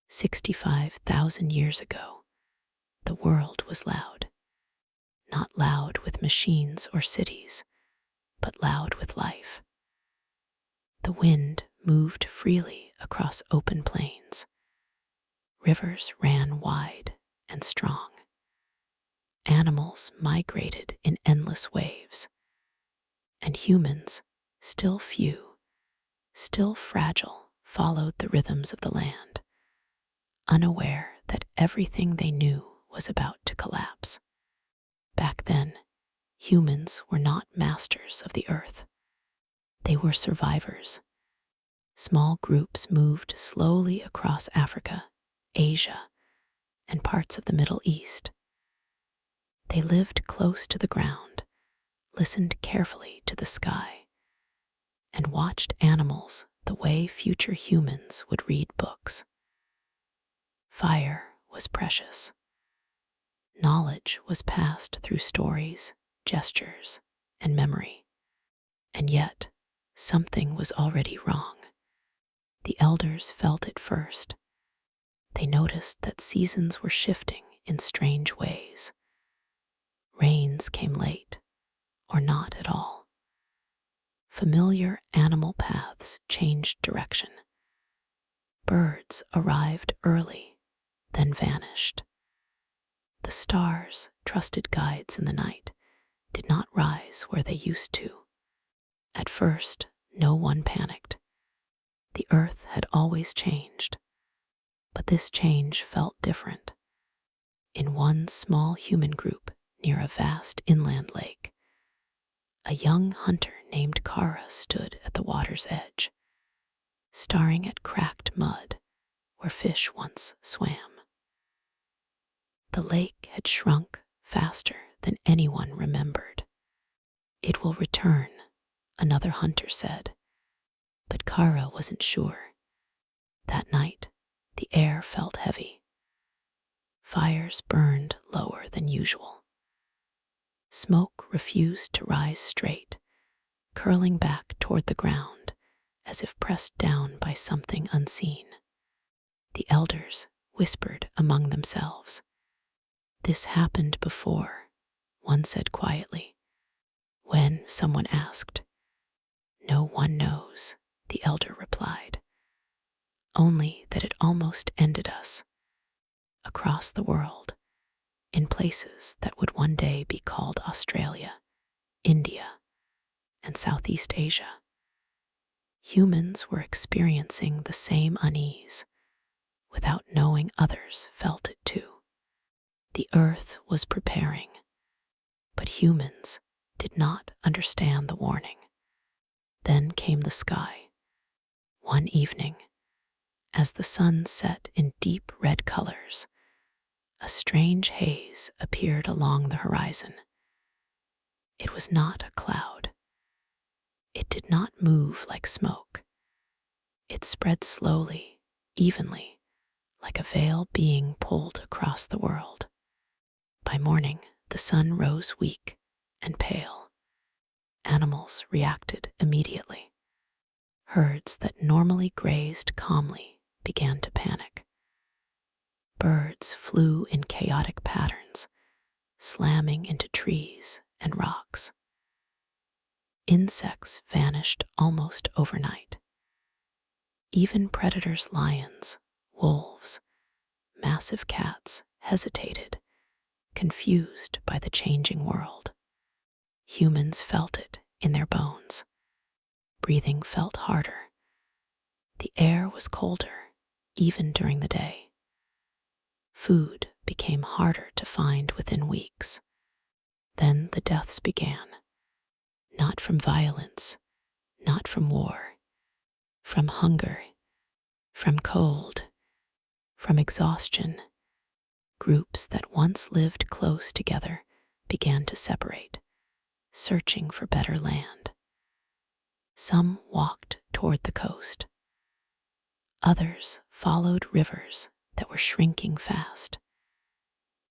65,000 years ago, the world was loud. Not loud with machines or cities, but loud with life. The wind moved freely across open plains. Rivers ran wide and strong. Animals migrated in endless waves. And humans, still few, still fragile, followed the rhythms of the land, unaware that everything they knew was about to collapse. Back then, humans were not masters of the earth. They were survivors. Small groups moved slowly across Africa, Asia, and parts of the Middle East. They lived close to the ground, listened carefully to the sky, and watched animals the way future humans would read books. Fire was precious. Knowledge was passed through stories, gestures, and memory. And yet, something was already wrong. The elders felt it first. They noticed that seasons were shifting in strange ways. Rains came late, or not at all. Familiar animal paths changed direction. Birds arrived early, then vanished. The stars, trusted guides in the night, did not rise where they used to. At first, no one panicked. The earth had always changed, but this change felt different. In one small human group near a vast inland lake, a young hunter named Kara stood at the water's edge, staring at cracked mud where fish once swam. The lake had shrunk faster than anyone remembered. "It will return," another hunter said, but Kara wasn't sure. That night, the air felt heavy. Fires burned lower than usual. Smoke refused to rise straight, curling back toward the ground as if pressed down by something unseen. The elders whispered among themselves. "This happened before," one said quietly. When someone asked, "No one knows," the elder replied. "Only that it almost ended us. Across the world, in places that would one day be called Australia, India, and Southeast Asia. Humans were experiencing the same unease, without knowing others felt it too. The earth was preparing, but humans did not understand the warning. Then came the sky. One evening, as the sun set in deep red colors, a strange haze appeared along the horizon. It was not a cloud. It did not move like smoke. It spread slowly, evenly, like a veil being pulled across the world. By morning, the sun rose weak and pale. Animals reacted immediately. Herds that normally grazed calmly began to panic. Birds flew in chaotic patterns, slamming into trees and rocks. Insects vanished almost overnight. Even predators, lions, wolves, massive cats hesitated, confused by the changing world. Humans felt it in their bones. Breathing felt harder. The air was colder, even during the day. Food became harder to find within weeks. Then the deaths began. Not from violence, not from war, from hunger, from cold, from exhaustion. Groups that once lived close together began to separate, searching for better land. Some walked toward the coast. Others followed rivers that were shrinking fast.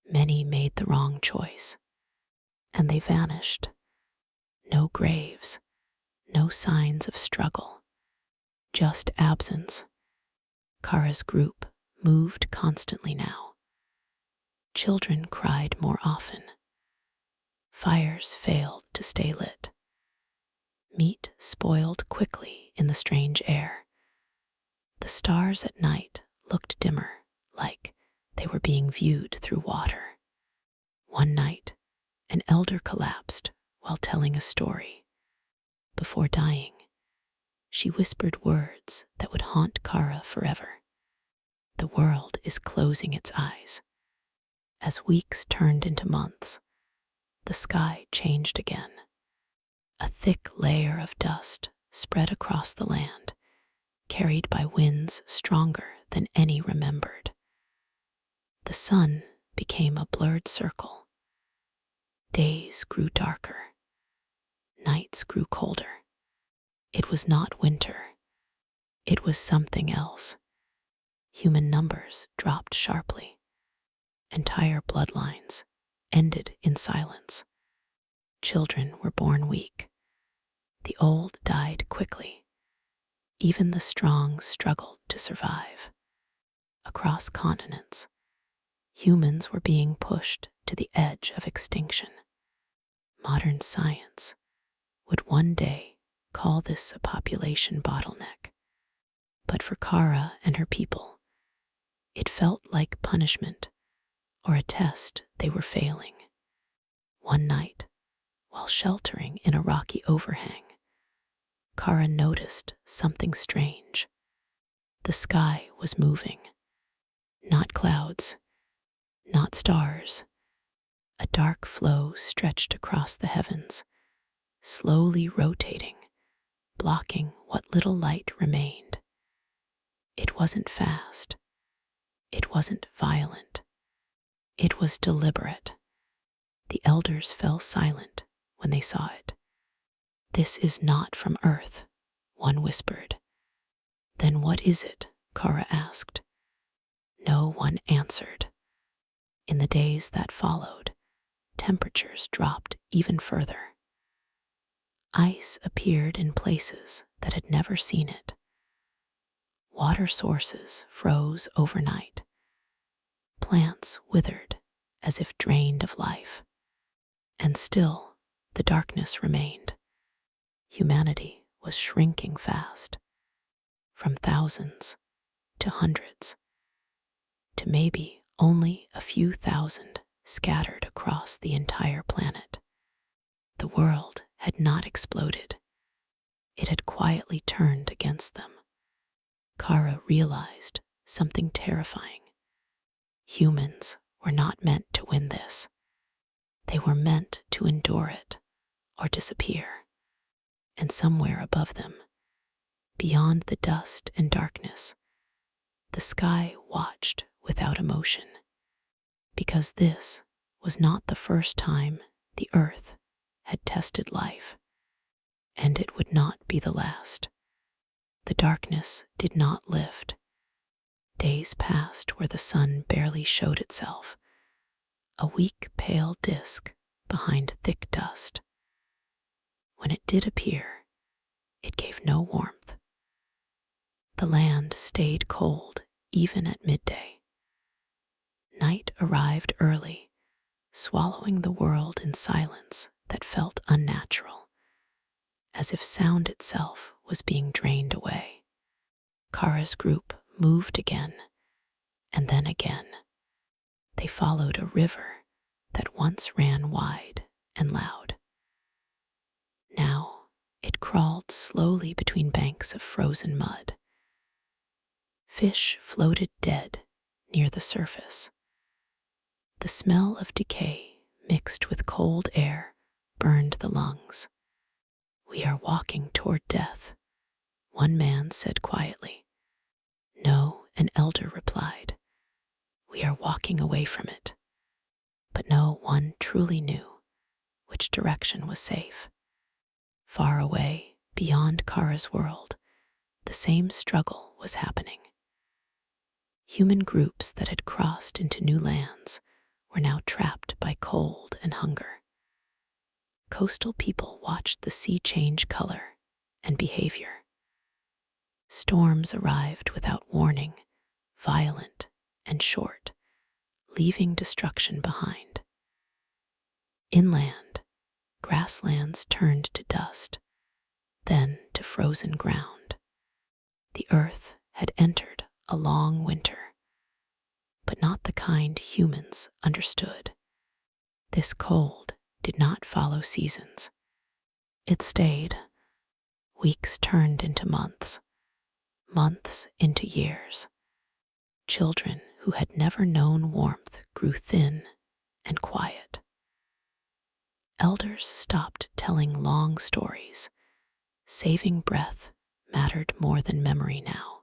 Many made the wrong choice, and they vanished. No graves, no signs of struggle, just absence. Kara's group moved constantly now. Children cried more often. Fires failed to stay lit. Meat spoiled quickly in the strange air. The stars at night looked dimmer, like they were being viewed through water. One night, an elder collapsed while telling a story. Before dying, she whispered words that would haunt Kara forever. The world is closing its eyes. As weeks turned into months, the sky changed again. A thick layer of dust spread across the land, carried by winds stronger than any remembered. The sun became a blurred circle. Days grew darker. Nights grew colder. It was not winter. It was something else. Human numbers dropped sharply. Entire bloodlines ended in silence. Children were born weak. The old died quickly. Even the strong struggled to survive. Across continents, humans were being pushed to the edge of extinction. Modern science would one day call this a population bottleneck. But for Kara and her people, it felt like punishment or a test they were failing. One night, while sheltering in a rocky overhang, Kara noticed something strange. The sky was moving. Not clouds, not stars. A dark flow stretched across the heavens, slowly rotating, blocking what little light remained. It wasn't fast. It wasn't violent. It was deliberate. The elders fell silent when they saw it. "This is not from Earth," one whispered. "Then what is it?" Kara asked. No one answered. In the days that followed, temperatures dropped even further. Ice appeared in places that had never seen it. Water sources froze overnight. Plants withered as if drained of life. And still, the darkness remained. Humanity was shrinking fast, from thousands to hundreds, to maybe only a few thousand scattered across the entire planet. The world had not exploded. It had quietly turned against them. Kara realized something terrifying. Humans were not meant to win this. They were meant to endure it or disappear. And somewhere above them, beyond the dust and darkness, the sky watched without emotion, because this was not the first time the earth had tested life, and it would not be the last. The darkness did not lift. Days passed where the sun barely showed itself, a weak pale disk behind thick dust. When it did appear, it gave no warmth. The land stayed cold even at midday. Night arrived early, swallowing the world in silence that felt unnatural, as if sound itself was being drained away. Kara's group moved again, and then again. They followed a river that once ran wide and loud. Now it crawled slowly between banks of frozen mud. Fish floated dead near the surface. The smell of decay mixed with cold air burned the lungs. "We are walking toward death," one man said quietly. "No," an elder replied. "We are walking away from it." But no one truly knew which direction was safe. Far away, beyond Kara's world, the same struggle was happening. Human groups that had crossed into new lands were now trapped by cold and hunger. Coastal people watched the sea change color and behavior. Storms arrived without warning, violent and short, leaving destruction behind. Inland, grasslands turned to dust, then to frozen ground. The earth had entered a long winter, but not the kind humans understood. This cold did not follow seasons. It stayed. Weeks turned into months, months into years. Children who had never known warmth grew thin and quiet. Elders stopped telling long stories. Saving breath mattered more than memory now.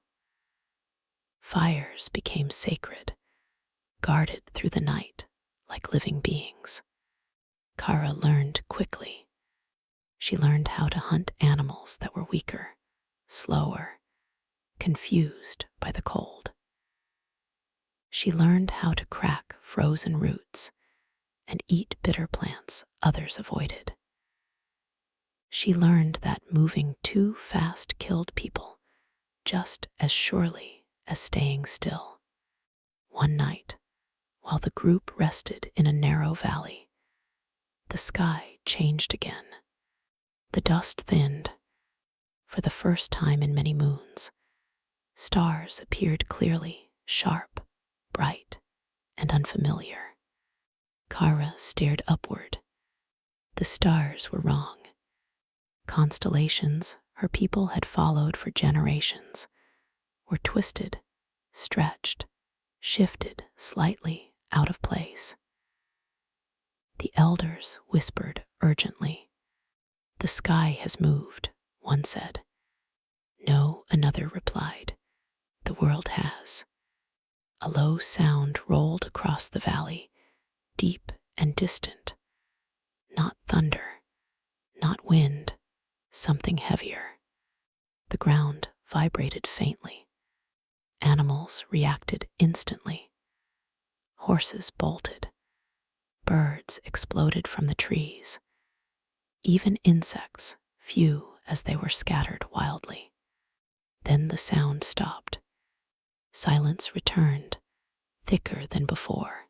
Fires became sacred, guarded through the night like living beings. Kara learned quickly. She learned how to hunt animals that were weaker, slower, confused by the cold. She learned how to crack frozen roots and eat bitter plants others avoided. She learned that moving too fast killed people just as surely as staying still. One night, while the group rested in a narrow valley, the sky changed again. The dust thinned. For the first time in many moons, stars appeared clearly, sharp, bright, and unfamiliar. Kara stared upward. The stars were wrong. Constellations her people had followed for generations were twisted, stretched, shifted slightly out of place. The elders whispered urgently. "The sky has moved," one said. "No," another replied. "The world has." A low sound rolled across the valley, deep and distant. Not thunder, not wind, something heavier. The ground vibrated faintly. Animals reacted instantly. Horses bolted. Birds exploded from the trees. Even insects, few as they were scattered wildly. Then the sound stopped. Silence returned, thicker than before.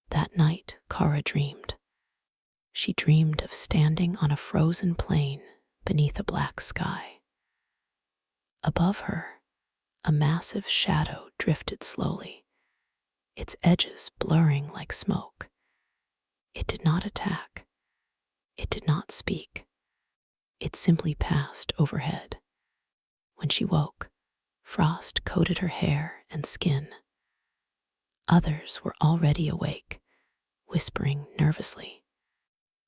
That night, Kara dreamed. She dreamed of standing on a frozen plain beneath a black sky. Above her, a massive shadow drifted slowly, its edges blurring like smoke. It did not attack. It did not speak. It simply passed overhead. When she woke, frost coated her hair and skin. Others were already awake, whispering nervously.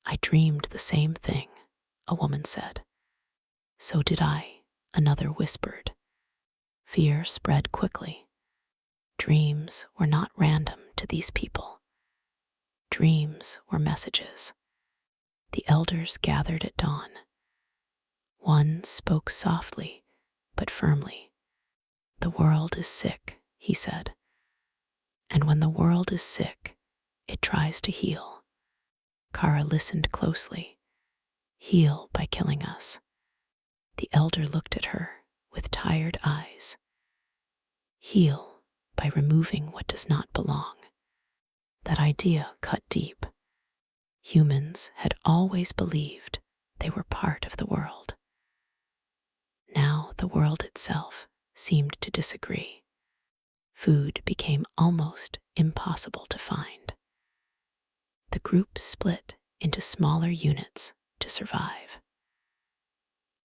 "I dreamed the same thing," a woman said. "So did I," another whispered. Fear spread quickly. Dreams were not random to these people. Dreams were messages. The elders gathered at dawn. One spoke softly but firmly. "The world is sick," he said. "And when the world is sick, it tries to heal." Kara listened closely. "Heal by killing us." The elder looked at her with tired eyes. "Heal by removing what does not belong." That idea cut deep. Humans had always believed they were part of the world. Now the world itself seemed to disagree. Food became almost impossible to find. The group split into smaller units to survive.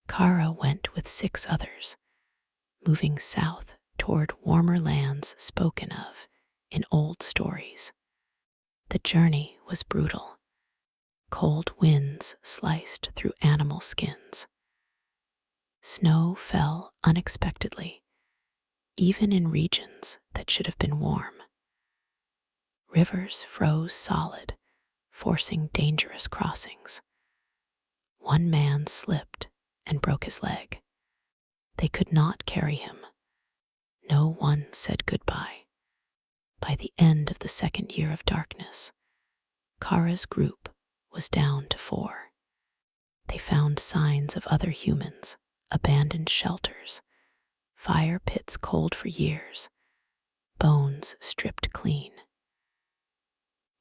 Kara went with 6 others, moving south toward warmer lands spoken of in old stories. The journey was brutal. Cold winds sliced through animal skins. Snow fell unexpectedly, even in regions that should have been warm. Rivers froze solid, forcing dangerous crossings. One man slipped and broke his leg. They could not carry him. No one said goodbye. By the end of the second year of darkness, Kara's group was down to 4. They found signs of other humans, abandoned shelters, fire pits cold for years, bones stripped clean.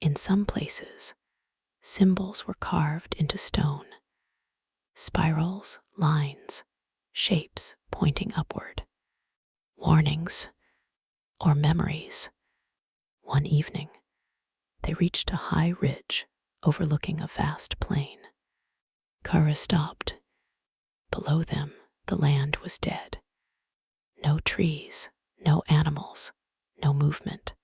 In some places, symbols were carved into stone, spirals, lines, shapes pointing upward, warnings or memories. One evening, they reached a high ridge overlooking a vast plain. Kara stopped. Below them, the land was dead. No trees, no animals, no movement.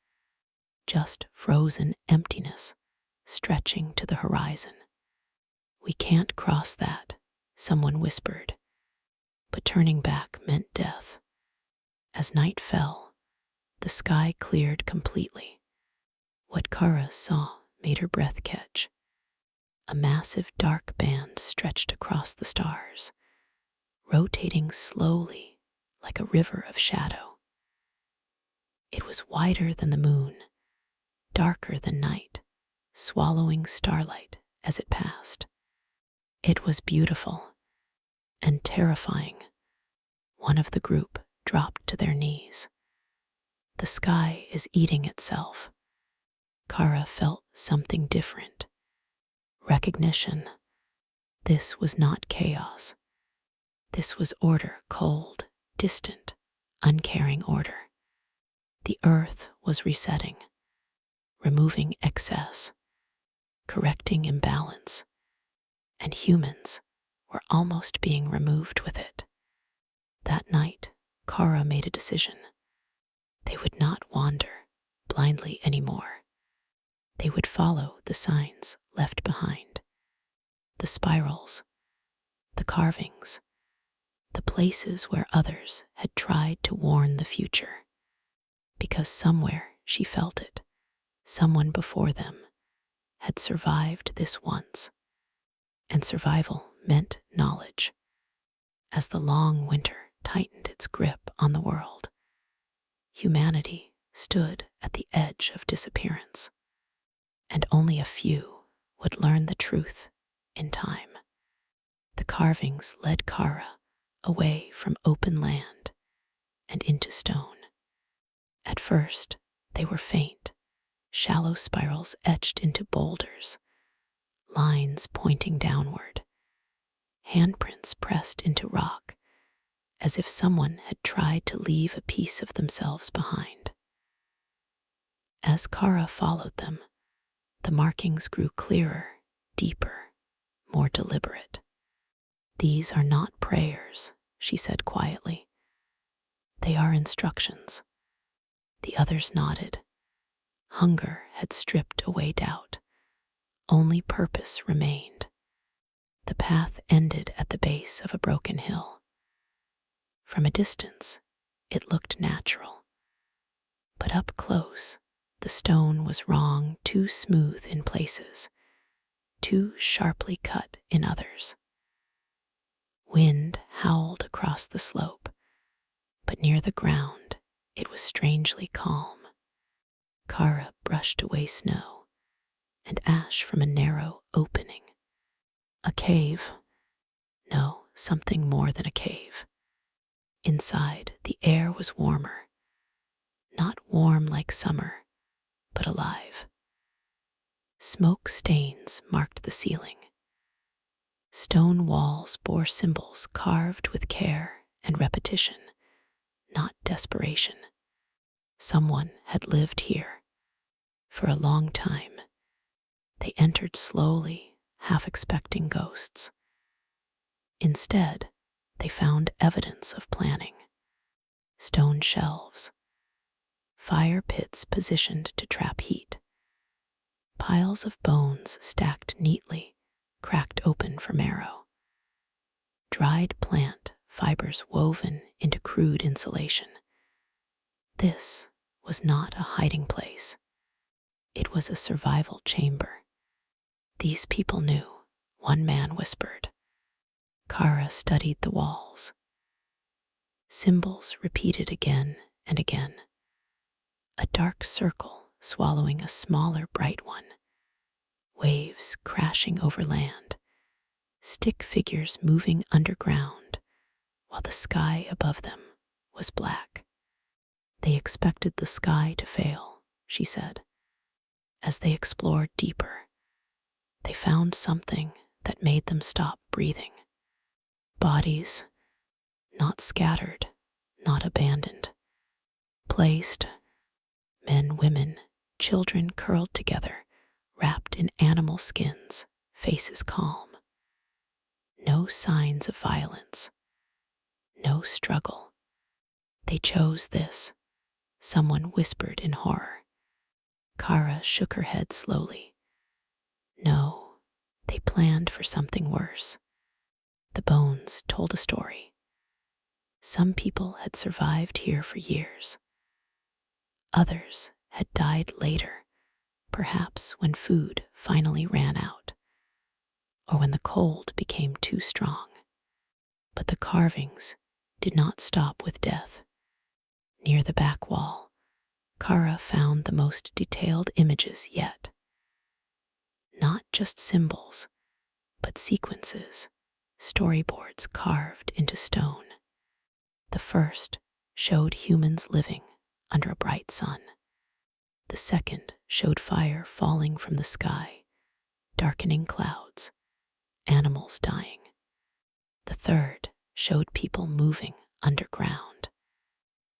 Just frozen emptiness stretching to the horizon. "We can't cross that," someone whispered, but turning back meant death. As night fell, the sky cleared completely. What Kara saw made her breath catch. A massive dark band stretched across the stars, rotating slowly like a river of shadow. It was wider than the moon, darker than night, swallowing starlight as it passed. It was beautiful and terrifying. One of the group dropped to their knees. The sky is eating itself. Kara felt something different. Recognition. This was not chaos. This was order, cold, distant, uncaring order. The earth was resetting, removing excess, correcting imbalance, and humans were almost being removed with it. That night, Kara made a decision. They would not wander blindly anymore. They would follow the signs left behind, the spirals, the carvings, the places where others had tried to warn the future. Because somewhere she felt it, someone before them had survived this once, and survival meant knowledge. As the long winter tightened its grip on the world, humanity stood at the edge of disappearance, and only a few would learn the truth in time. The carvings led Kara away from open land and into stone. At first, they were faint, shallow spirals etched into boulders, lines pointing downward, handprints pressed into rock, as if someone had tried to leave a piece of themselves behind. As Kara followed them, the markings grew clearer, deeper, more deliberate. "These are not prayers," she said quietly. "They are instructions." The others nodded. Hunger had stripped away doubt. Only purpose remained. The path ended at the base of a broken hill. From a distance, it looked natural. But up close, the stone was wrong, too smooth in places, too sharply cut in others. Wind howled across the slope, but near the ground it was strangely calm. Kara brushed away snow and ash from a narrow opening. A cave. No, something more than a cave. Inside, the air was warmer. Not warm like summer, but alive. Smoke stains marked the ceiling. Stone walls bore symbols carved with care and repetition, not desperation. Someone had lived here for a long time. They entered slowly, half expecting ghosts. Instead, they found evidence of planning. Stone shelves, fire pits positioned to trap heat, piles of bones stacked neatly, cracked open for marrow, dried plant fibers woven into crude insulation. This was not a hiding place. It was a survival chamber. These people knew, one man whispered. Kara studied the walls. Symbols repeated again and again. A dark circle swallowing a smaller bright one. Waves crashing over land. Stick figures moving underground while the sky above them was black. They expected the sky to fail, she said. As they explored deeper, they found something that made them stop breathing. Bodies, not scattered, not abandoned, placed, men, women, children curled together, wrapped in animal skins, faces calm. No signs of violence, no struggle. They chose this, someone whispered in horror. Kara shook her head slowly. No, they planned for something worse. The bones told a story. Some people had survived here for years. Others had died later, perhaps when food finally ran out, or when the cold became too strong. But the carvings did not stop with death. Near the back wall, Kara found the most detailed images yet. Not just symbols, but sequences, storyboards carved into stone. The first showed humans living under a bright sun. The second showed fire falling from the sky, darkening clouds, animals dying. The third showed people moving underground.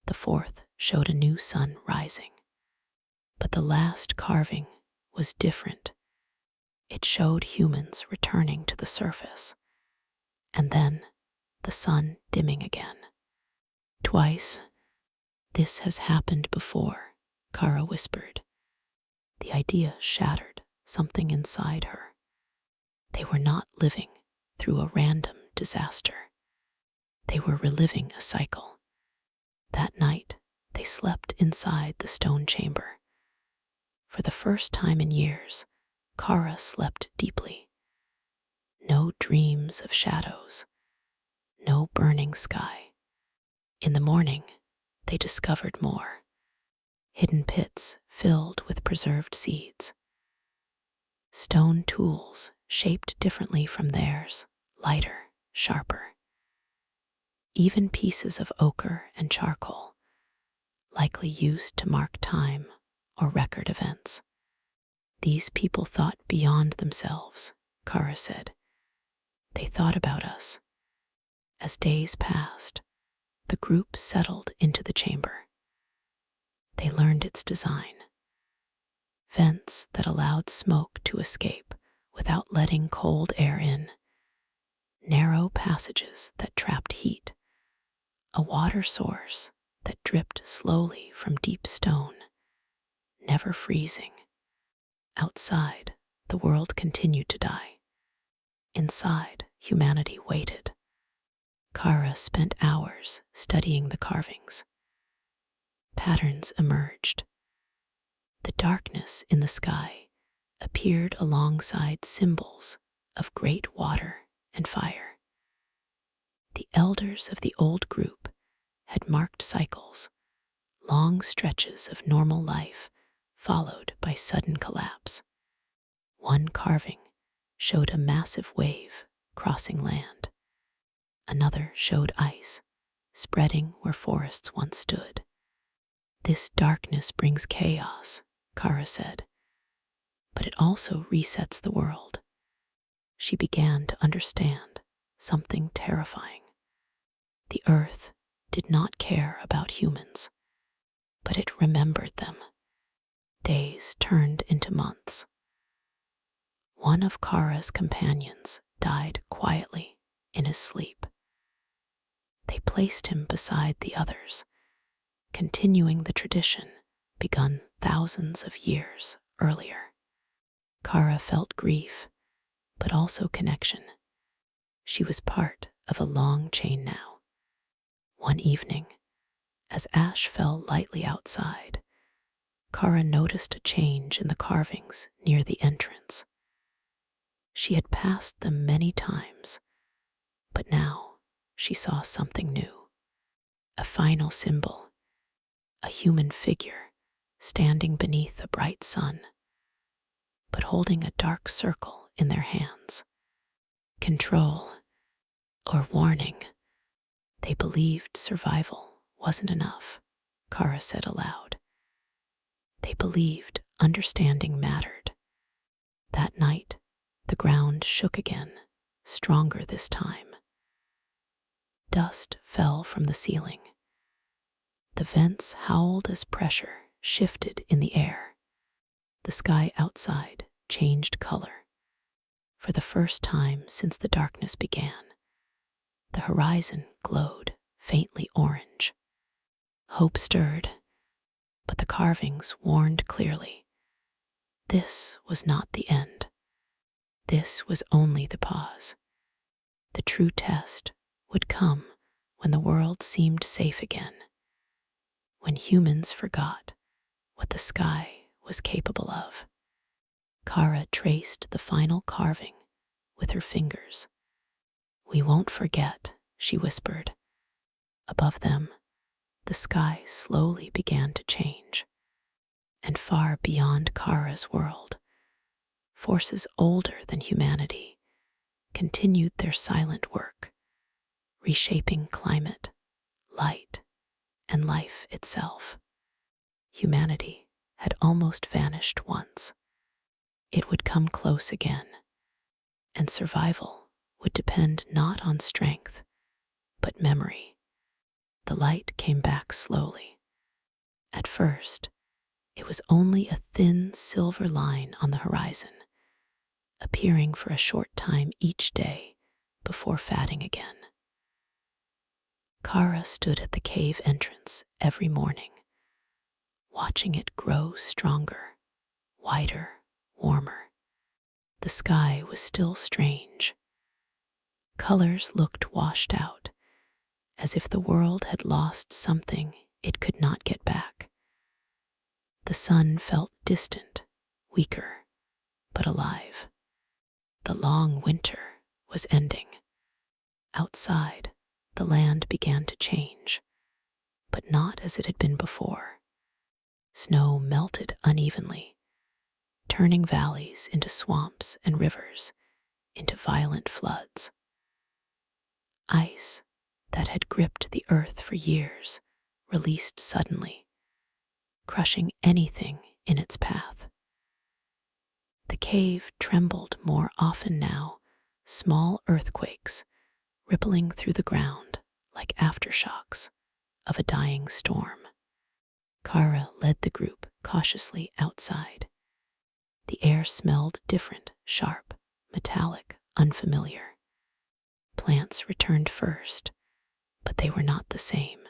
The fourth showed a new sun rising. But the last carving was different. It showed humans returning to the surface, and then the sun dimming again. Twice. This has happened before, Kara whispered. The idea shattered something inside her. They were not living through a random disaster. They were reliving a cycle. That night, they slept inside the stone chamber. For the first time in years, Kara slept deeply. No dreams of shadows, no burning sky. In the morning, they discovered more. Hidden pits filled with preserved seeds. Stone tools shaped differently from theirs, lighter, sharper. Even pieces of ochre and charcoal, likely used to mark time or record events. These people thought beyond themselves, Kara said. They thought about us. As days passed, the group settled into the chamber. They learned its design. Vents that allowed smoke to escape without letting cold air in. Narrow passages that trapped heat. A water source that dripped slowly from deep stone, never freezing. Outside, the world continued to die. Inside, humanity waited. Kara spent hours studying the carvings. Patterns emerged. The darkness in the sky appeared alongside symbols of great water and fire. The elders of the old group had marked cycles, long stretches of normal life followed by sudden collapse. One carving showed a massive wave crossing land. Another showed ice spreading where forests once stood. This darkness brings chaos, Kara said, but it also resets the world. She began to understand something terrifying. The earth did not care about humans, but it remembered them. Days turned into months. One of Kara's companions died quietly in his sleep. They placed him beside the others, continuing the tradition begun thousands of years earlier. Kara felt grief, but also connection. She was part of a long chain now. One evening, as ash fell lightly outside, Kara noticed a change in the carvings near the entrance. She had passed them many times, but now she saw something new. A final symbol, a human figure standing beneath a bright sun, but holding a dark circle in their hands. Control or warning. They believed survival wasn't enough, Kara said aloud. They believed understanding mattered. That night, the ground shook again, stronger this time. Dust fell from the ceiling. The vents howled as pressure shifted in the air. The sky outside changed color. For the first time since the darkness began, the horizon glowed faintly orange. Hope stirred, but the carvings warned clearly. This was not the end. This was only the pause. The true test would come when the world seemed safe again, when humans forgot what the sky was capable of. Kara traced the final carving with her fingers. "We won't forget," she whispered. Above them, the sky slowly began to change, and far beyond Kara's world, forces older than humanity continued their silent work, reshaping climate, light, and life itself. Humanity had almost vanished once. It would come close again, and survival would depend not on strength, but memory. The light came back slowly. At first, it was only a thin silver line on the horizon, appearing for a short time each day before fading again. Kara stood at the cave entrance every morning, watching it grow stronger, wider, warmer. The sky was still strange. Colors looked washed out, as if the world had lost something it could not get back. The sun felt distant, weaker, but alive. The long winter was ending. Outside, the land began to change, but not as it had been before. Snow melted unevenly, turning valleys into swamps and rivers into violent floods. Ice that had gripped the earth for years released suddenly, crushing anything in its path. The cave trembled more often now, small earthquakes rippling through the ground like aftershocks of a dying storm. Kara led the group cautiously outside. The air smelled different, sharp, metallic, unfamiliar. Plants returned first, but they were not the same.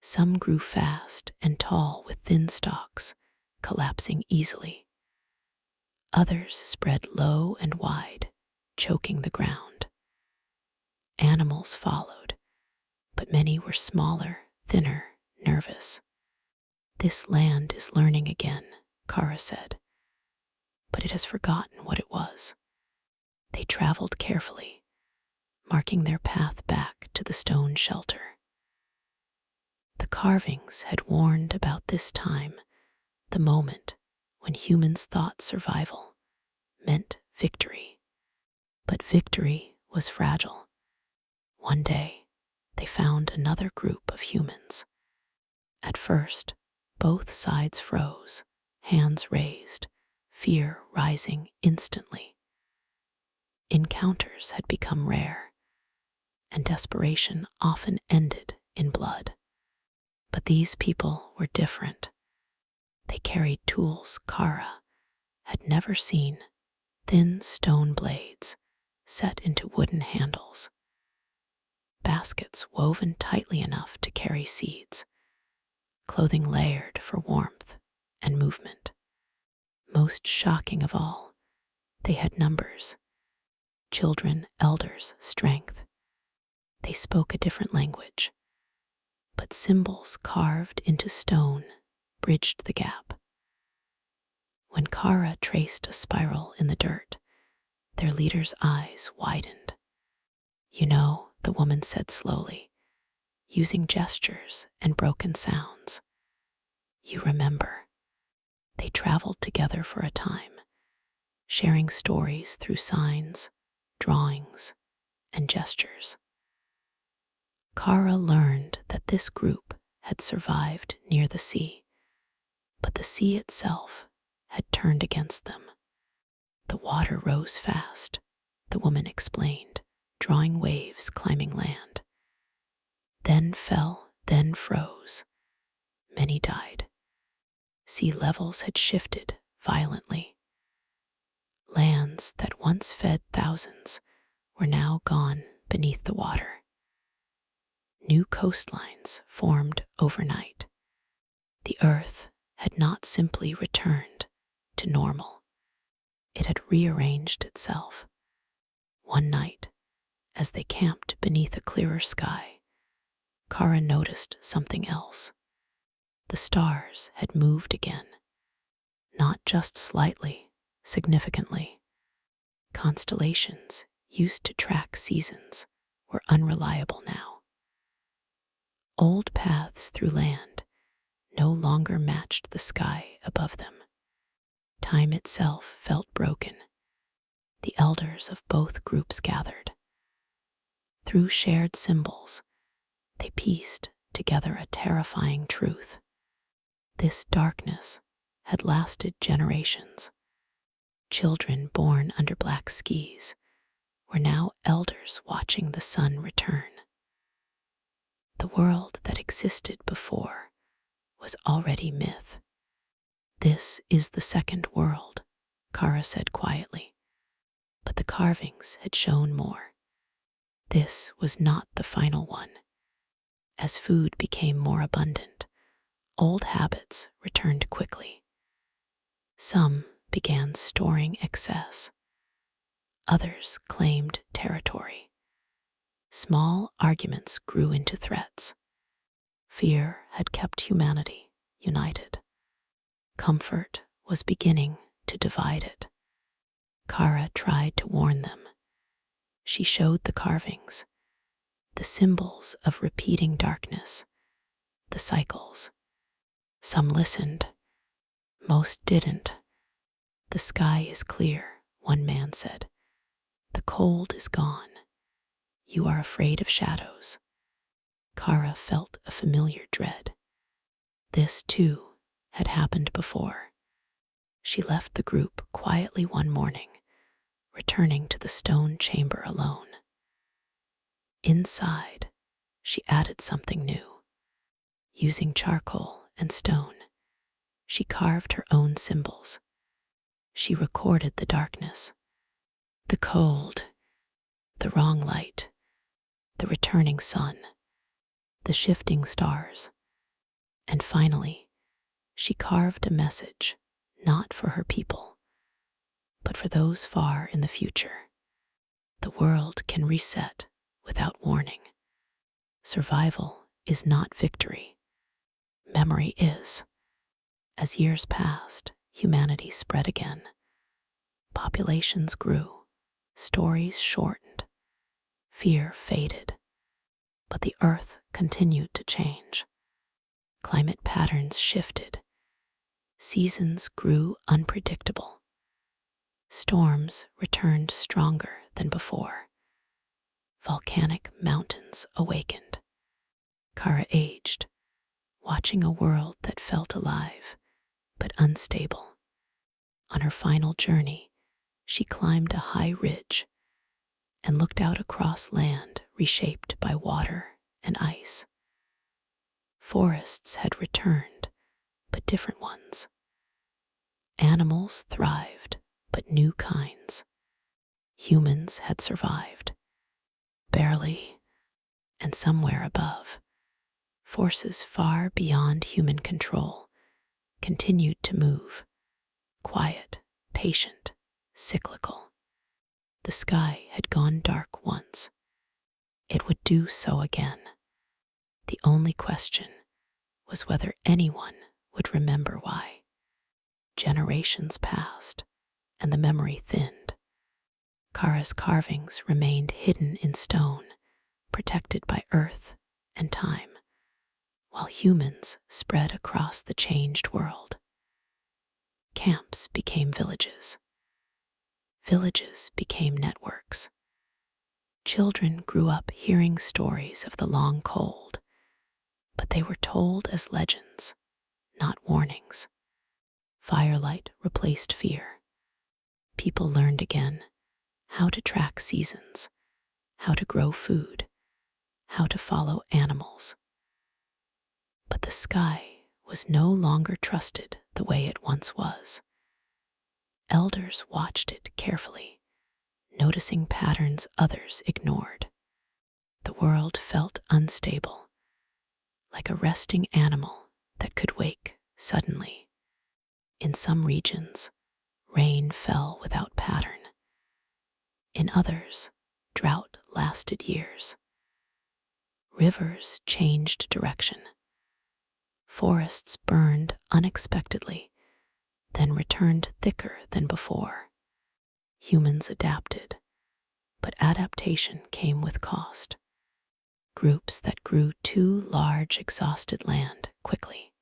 Some grew fast and tall with thin stalks, collapsing easily. Others spread low and wide, choking the ground. Animals followed, but many were smaller, thinner, nervous. "This land is learning again," Kara said, "but it has forgotten what it was." They traveled carefully, marking their path back to the stone shelter. The carvings had warned about this time, the moment when humans thought survival meant victory. But victory was fragile. One day, they found another group of humans. At first, both sides froze, hands raised, fear rising instantly. Encounters had become rare, and desperation often ended in blood. But these people were different. They carried tools Kara had never seen, thin stone blades set into wooden handles, baskets woven tightly enough to carry seeds, clothing layered for warmth and movement. Most shocking of all, they had numbers: children, elders, strength. They spoke a different language, but symbols carved into stone bridged the gap. When Kara traced a spiral in the dirt, their leader's eyes widened. "You know," the woman said slowly, using gestures and broken sounds. "You remember." They traveled together for a time, sharing stories through signs, drawings, and gestures. Kara learned that this group had survived near the sea, but the sea itself had turned against them. The water rose fast, the woman explained, drawing waves climbing land. Then fell, then froze. Many died. Sea levels had shifted violently. Lands that once fed thousands were now gone beneath the water. New coastlines formed overnight. The earth had not simply returned to normal, it had rearranged itself. One night, as they camped beneath a clearer sky, Kara noticed something else. The stars had moved again, not just slightly, significantly. Constellations used to track seasons were unreliable now. Old paths through land no longer matched the sky above them. Time itself felt broken. The elders of both groups gathered. Through shared symbols, they pieced together a terrifying truth. This darkness had lasted generations. Children born under black skies were now elders watching the sun return. The world that existed before was already myth. This is the second world, Kara said quietly, but the carvings had shown more. This was not the final one. As food became more abundant, old habits returned quickly. Some began storing excess. Others claimed territory. Small arguments grew into threats. Fear had kept humanity united. Comfort was beginning to divide it. Kara tried to warn them. She showed the carvings, the symbols of repeating darkness, the cycles. Some listened, most didn't. The sky is clear, one man said. The cold is gone. You are afraid of shadows. Kara felt a familiar dread. This, too, had happened before. She left the group quietly one morning, returning to the stone chamber alone. Inside, she added something new. Using charcoal and stone, she carved her own symbols. She recorded the darkness, the cold, the wrong light, the returning sun, the shifting stars, and finally, she carved a message not for her people, but for those far in the future. The world can reset without warning. Survival is not victory. Memory is. As years passed, humanity spread again. Populations grew, stories shortened, fear faded, but the earth continued to change. Climate patterns shifted. Seasons grew unpredictable. Storms returned stronger than before. Volcanic mountains awakened. Kara aged, watching a world that felt alive, but unstable. On her final journey, she climbed a high ridge and looked out across land reshaped by water and ice. Forests had returned, but different ones. Animals thrived, but new kinds. Humans had survived, barely, and somewhere above, forces far beyond human control continued to move, quiet, patient, cyclical. The sky had gone dark once. It would do so again. The only question was whether anyone would remember why. Generations passed, and the memory thinned. Kara's carvings remained hidden in stone, protected by earth and time, while humans spread across the changed world. Camps became villages. Villages became networks. Children grew up hearing stories of the long cold. but they were told as legends, not warnings. Firelight replaced fear. People learned again how to track seasons, how to grow food, how to follow animals. But the sky was no longer trusted the way it once was. Elders watched it carefully, noticing patterns others ignored. The world felt unstable, like a resting animal that could wake suddenly. In some regions, rain fell without pattern. In others, drought lasted years. Rivers changed direction. Forests burned unexpectedly, then returned thicker than before. Humans adapted, but adaptation came with cost. Groups that grew too large exhausted land quickly.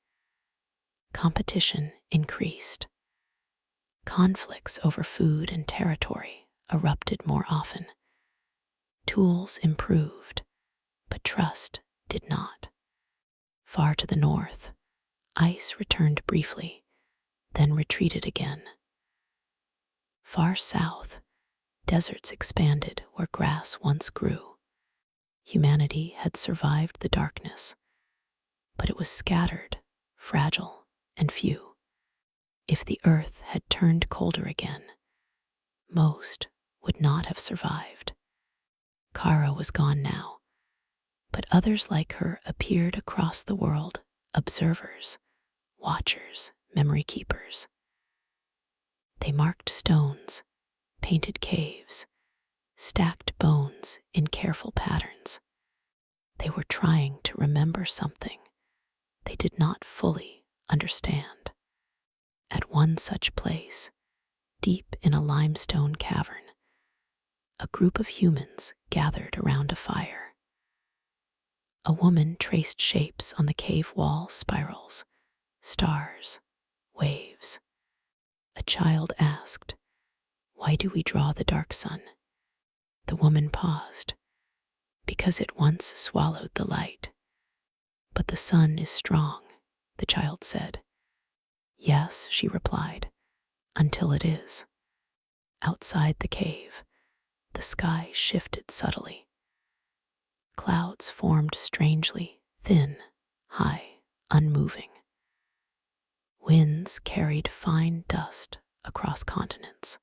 Competition increased. Conflicts over food and territory erupted more often. Tools improved, but trust did not. Far to the north, ice returned briefly, then retreated again. Far south, deserts expanded where grass once grew. Humanity had survived the darkness, but it was scattered, fragile, and few. If the earth had turned colder again, most would not have survived. Kara was gone now, but others like her appeared across the world, observers, watchers, memory keepers. They marked stones, painted caves, stacked bones in careful patterns. They were trying to remember something they did not fully understand. At one such place, deep in a limestone cavern, a group of humans gathered around a fire. A woman traced shapes on the cave wall spirals, stars, waves. A child asked, "Why do we draw the dark sun?" The woman paused. "Because it once swallowed the light." "But the sun is strong," the child said. "Yes," she replied, "until it is." Outside the cave, the sky shifted subtly. Clouds formed strangely, thin, high, unmoving. Winds carried fine dust across continents.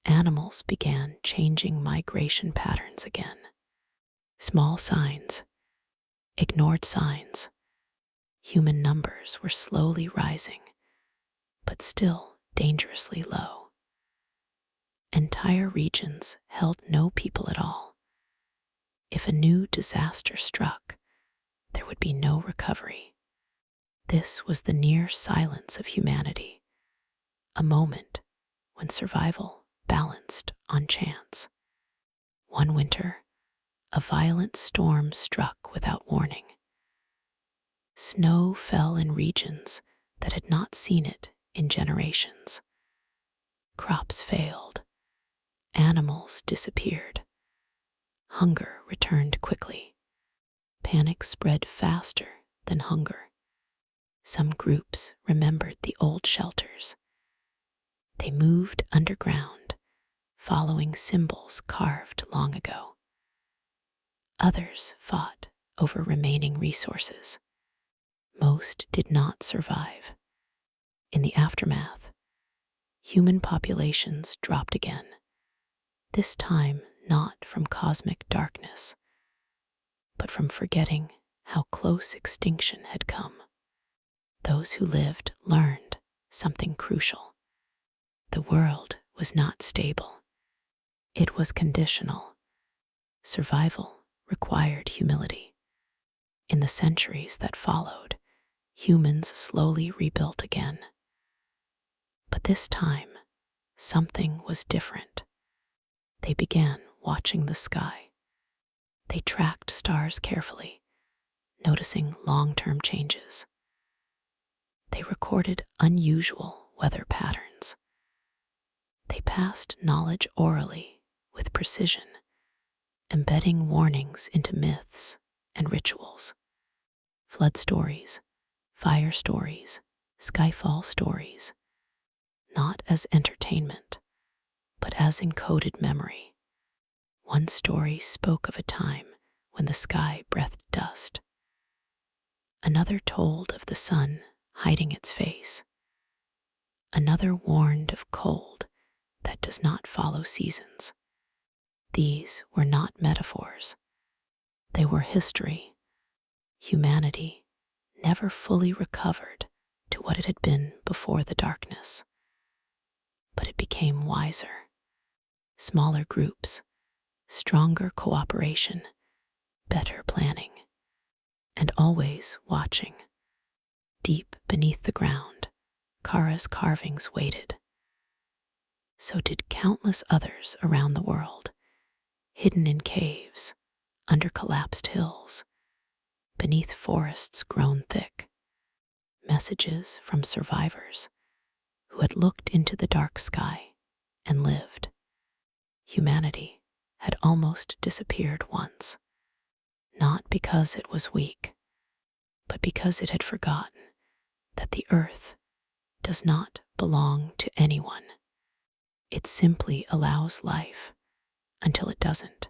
Animals began changing migration patterns again. Small signs, ignored signs. Human numbers were slowly rising, but still dangerously low. Entire regions held no people at all. If a new disaster struck, there would be no recovery. This was the near silence of humanity, a moment when survival balanced on chance. One winter, a violent storm struck without warning. Snow fell in regions that had not seen it in generations. Crops failed. Animals disappeared. Hunger returned quickly. Panic spread faster than hunger. Some groups remembered the old shelters. They moved underground, following symbols carved long ago. Others fought over remaining resources. Most did not survive. In the aftermath, human populations dropped again, this time not from cosmic darkness, but from forgetting how close extinction had come. Those who lived learned something crucial. The world was not stable. It was conditional. Survival required humility. In the centuries that followed, humans slowly rebuilt again. But this time, something was different. They began watching the sky. They tracked stars carefully, noticing long-term changes. They recorded unusual weather patterns. They passed knowledge orally with precision, embedding warnings into myths and rituals. Flood stories, fire stories, skyfall stories, not as entertainment, but as encoded memory. One story spoke of a time when the sky breathed dust. Another told of the sun hiding its face. Another warned of cold that does not follow seasons. These were not metaphors. They were history. Humanity never fully recovered to what it had been before the darkness. But it became wiser. Smaller groups, stronger cooperation, better planning, and always watching. Deep beneath the ground, Kara's carvings waited. So did countless others around the world, hidden in caves, under collapsed hills, beneath forests grown thick. Messages from survivors who had looked into the dark sky and lived. Humanity had almost disappeared once, not because it was weak, but because it had forgotten that the earth does not belong to anyone. It simply allows life until it doesn't,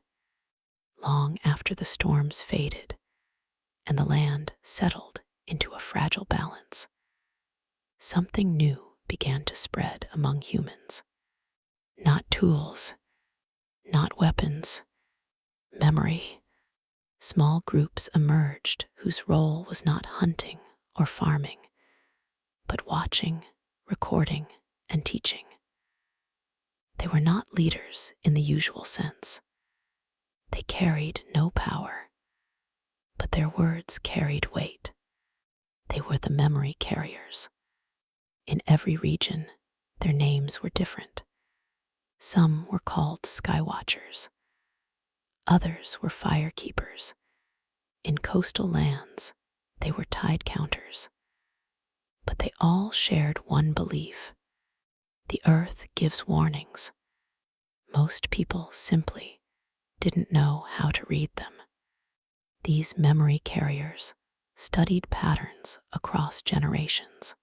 long after the storms faded and the land settled into a fragile balance. Something new began to spread among humans. Not tools, not weapons, memory. Small groups emerged whose role was not hunting or farming, but watching, recording, and teaching. They were not leaders in the usual sense. They carried no power, but their words carried weight. They were the memory carriers. In every region, their names were different. Some were called skywatchers. Others were fire keepers. In coastal lands, they were tide counters. But they all shared one belief. The earth gives warnings. Most people simply didn't know how to read them. These memory carriers studied patterns across generations.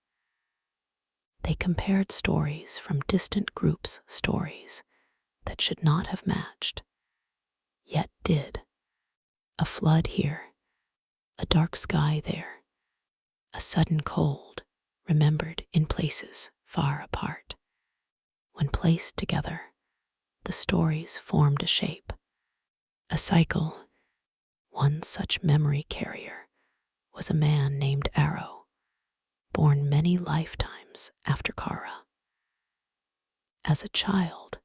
They compared stories from distant groups' stories that should not have matched, yet did. A flood here, a dark sky there, a sudden cold remembered in places far apart. When placed together, the stories formed a shape, a cycle. One such memory carrier was a man named Arrow, born many lifetimes after Kara. As a child,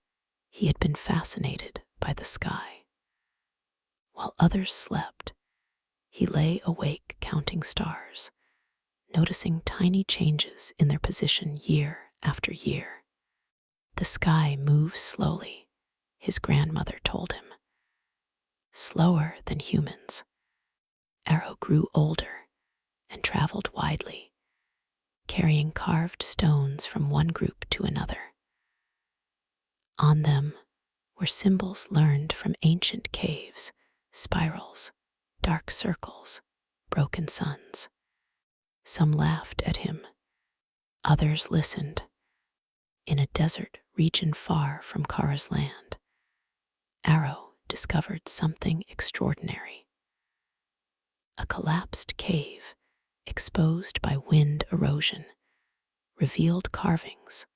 he had been fascinated by the sky. While others slept, he lay awake counting stars, noticing tiny changes in their position year after year. The sky moves slowly, his grandmother told him. Slower than humans. Arrow grew older and traveled widely, carrying carved stones from one group to another. On them were symbols learned from ancient caves, spirals, dark circles, broken suns. Some laughed at him, others listened. In a desert region far from Kara's land, Arrow discovered something extraordinary. A collapsed cave, exposed by wind erosion, revealed carvings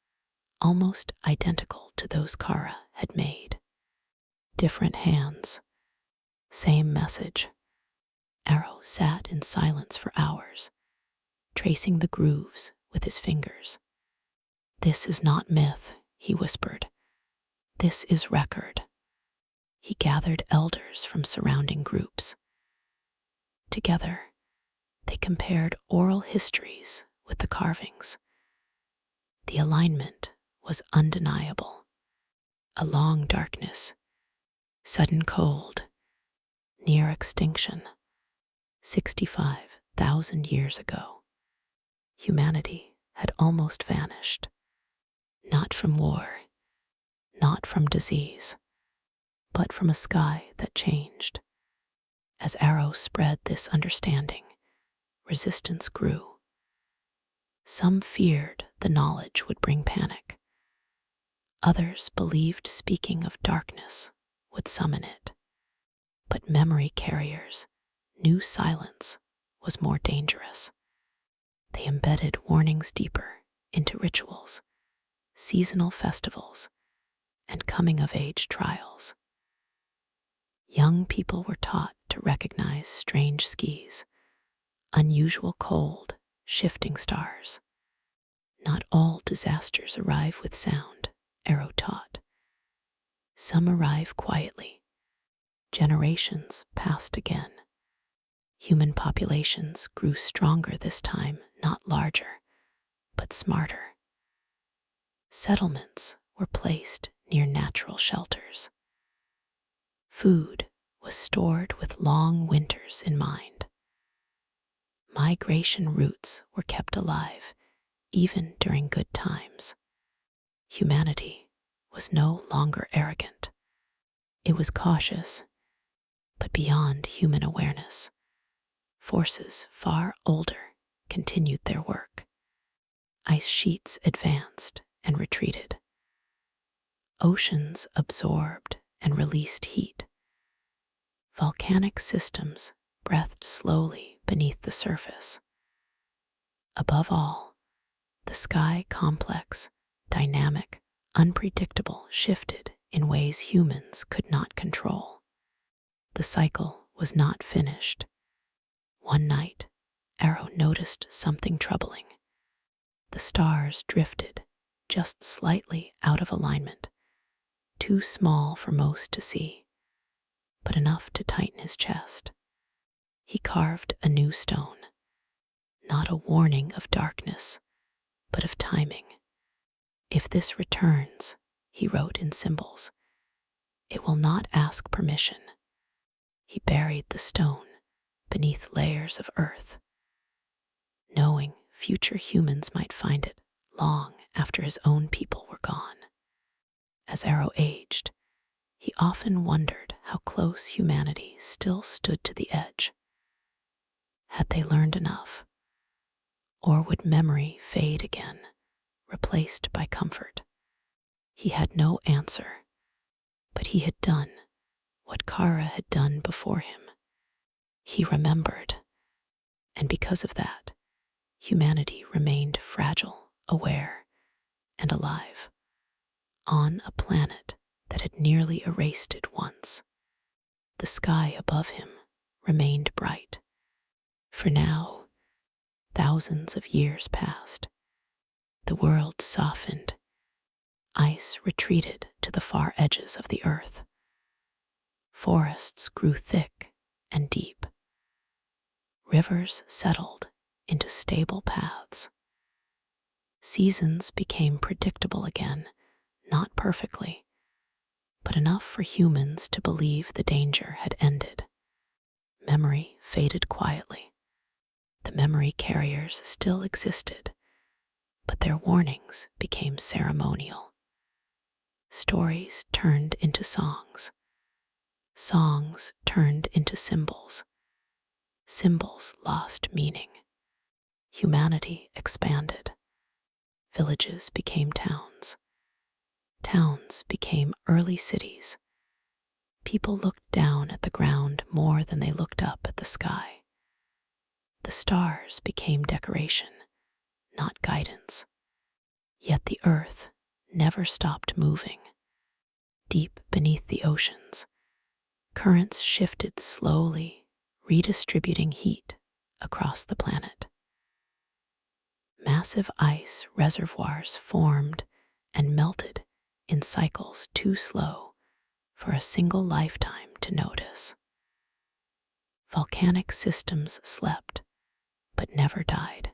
almost identical to those Kara had made. Different hands, same message. Arrow sat in silence for hours, tracing the grooves with his fingers. This is not myth, he whispered. This is record. He gathered elders from surrounding groups. Together, they compared oral histories with the carvings. The alignment was undeniable. A long darkness, sudden cold, near extinction, 65,000 years ago. Humanity had almost vanished. Not from war, not from disease, but from a sky that changed. As Arrow spread this understanding, resistance grew. Some feared the knowledge would bring panic. Others believed speaking of darkness would summon it. But memory carriers knew silence was more dangerous. They embedded warnings deeper into rituals, seasonal festivals, and coming-of-age trials. Young people were taught to recognize strange skies, unusual cold, shifting stars. Not all disasters arrive with sound, Arrow taught. Some arrive quietly. Generations passed again. Human populations grew stronger this time, not larger, but smarter. Settlements were placed near natural shelters. Food was stored with long winters in mind. Migration routes were kept alive, even during good times. Humanity was no longer arrogant. It was cautious, but beyond human awareness. Forces far older continued their work. Ice sheets advanced and retreated. Oceans absorbed and released heat. Volcanic systems breathed slowly beneath the surface. Above all, the sky complex, dynamic, unpredictable, shifted in ways humans could not control. The cycle was not finished. One night, Arrow noticed something troubling. The stars drifted just slightly out of alignment, too small for most to see, but enough to tighten his chest. He carved a new stone, not a warning of darkness, but of timing. If this returns, he wrote in symbols, it will not ask permission. He buried the stone beneath layers of earth, knowing future humans might find it long after his own people were gone. As Arrow aged, he often wondered how close humanity still stood to the edge. Had they learned enough? Or would memory fade again, replaced by comfort? He had no answer, but he had done what Kara had done before him. He remembered, and because of that, humanity remained fragile, aware, and alive, on a planet that had nearly erased it once. The sky above him remained bright. For now, thousands of years passed. The world softened. Ice retreated to the far edges of the earth. Forests grew thick and deep. Rivers settled into stable paths. Seasons became predictable again, not perfectly, but enough for humans to believe the danger had ended. Memory faded quietly. The memory carriers still existed, but their warnings became ceremonial. Stories turned into songs. Songs turned into symbols. Symbols lost meaning. Humanity expanded. Villages became towns. Towns became early cities. People looked down at the ground more than they looked up at the sky. The stars became decoration, not guidance. Yet the earth never stopped moving. Deep beneath the oceans, currents shifted slowly, redistributing heat across the planet. Massive ice reservoirs formed and melted in cycles too slow for a single lifetime to notice. Volcanic systems slept, but never died.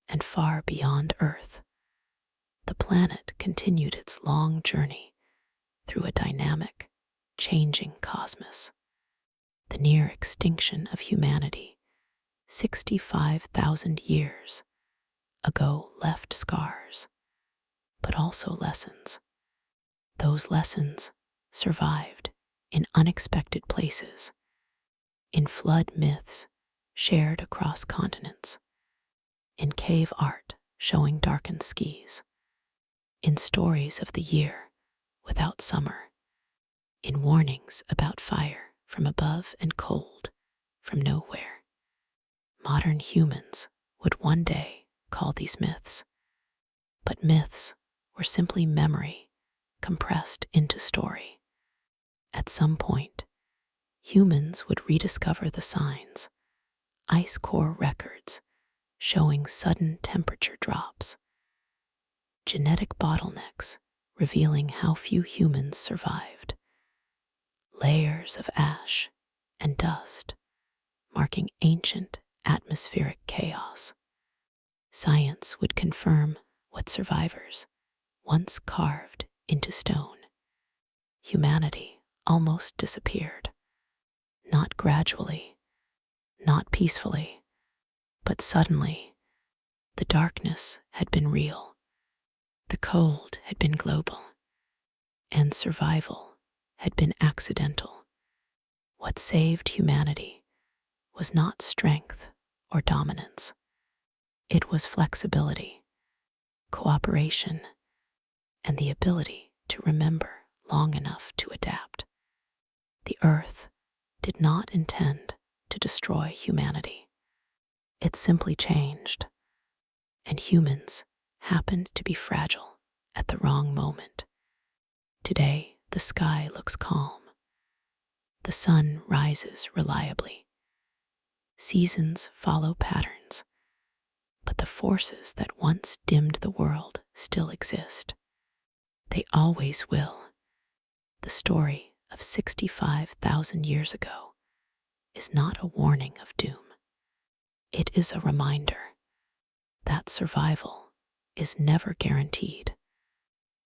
And far beyond Earth, the planet continued its long journey through a dynamic, changing cosmos. The near extinction of humanity, 65,000 years ago, left scars, but also lessons. Those lessons survived in unexpected places, in flood myths shared across continents, in cave art showing darkened skies, in stories of the year without summer, in warnings about fire from above and cold from nowhere. Modern humans would one day call these myths, but myths were simply memory compressed into story. At some point, humans would rediscover the signs, ice core records showing sudden temperature drops, genetic bottlenecks revealing how few humans survived, layers of ash and dust marking ancient atmospheric chaos. Science would confirm what survivors once carved into stone. Humanity almost disappeared, not gradually, not peacefully, but suddenly. The darkness had been real, the cold had been global, and survival had been accidental. What saved humanity was not strength or dominance. It was flexibility, cooperation, and the ability to remember long enough to adapt. The earth did not intend to destroy humanity. It simply changed, and humans happened to be fragile at the wrong moment. Today, the sky looks calm. The sun rises reliably. Seasons follow patterns, but the forces that once dimmed the world still exist. They always will. The story of 65,000 years ago is not a warning of doom. It is a reminder that survival is never guaranteed,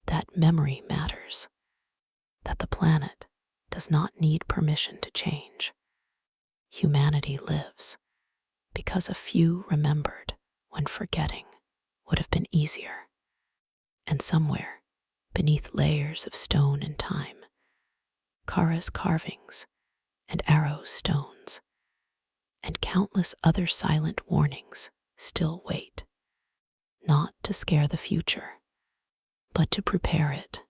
that memory matters, that the planet does not need permission to change. Humanity lives because a few remembered when forgetting would have been easier. And somewhere, beneath layers of stone and time, Kara's carvings and arrows' stones, and countless other silent warnings still wait, not to scare the future, but to prepare it.